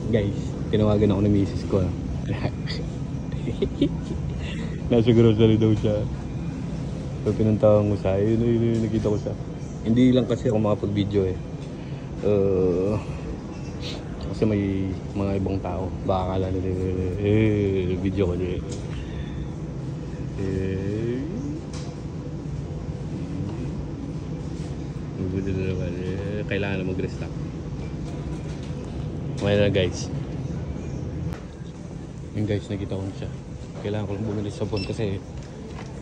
Guys, tinawagan ako ng misis ko. Nasa grocery daw siya. So pinuntahan ko siya. Yun, nakita ko siya. Hindi lang kasi ako makapag-video eh. Kasi may mga ibang tao. Baka akala nila video ko niya. Kailangan na mag-restock. Okay na guys. Yung guys, nakita ko na siya. Kailangan ko lang bumili sa sabon kasi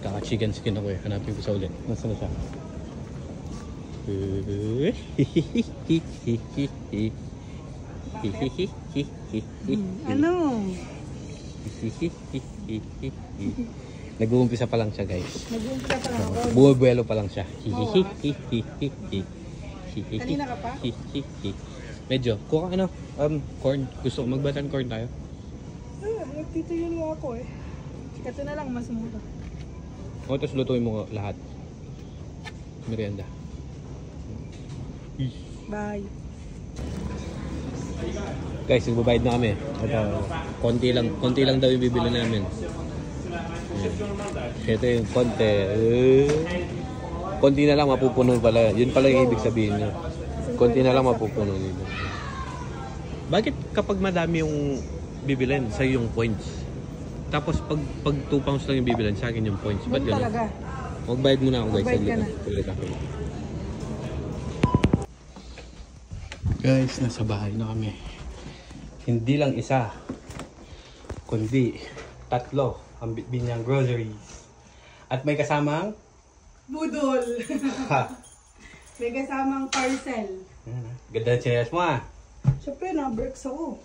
kaka-chicken skin ako eh. Hanapin ko sa ulit. Nasaan na siya? Ano? Nag-uumpisa pa lang siya guys. Nag-uumpisa pa lang ako. Bumabuelo pa lang siya. Kanina ka pa? Medyo. Kung ano, corn. Gusto ko magbatan corn tayo? Nagtito yun nga ako eh. Ito na lang, mas mura. O, tapos lutuin mo lahat. Merienda. Bye. Guys, nagbabayad na kami. Ito, konti lang daw yung bibili namin. Ito yung konti. Konti na lang mapupuno pala. Yun pala yung ibig sabihin nyo. Konti na lang mapupuno nito. Bakit kapag madami yung bibilin, sa'yo yung points? Tapos pag 2 pounds lang yung bibilin, sa akin yung points. Ba't Ganun talaga. Magbayad muna ako guys. Magbayad ka na. Guys, nasa bahay na kami. Hindi lang isa, kundi 3 ang binyang groceries. At may kasamang Budol. May kasamang parcel. ganda ng chinelas mo ah. Siyempre, na-breaks ako.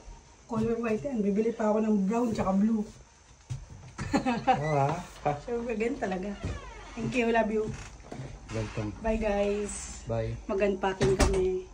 Color white yan. Bibili pa ako ng brown tsaka blue. Siyempre, ganun talaga. Thank you, love you. Welcome. Bye guys. Bye. Mag-unpacking kami.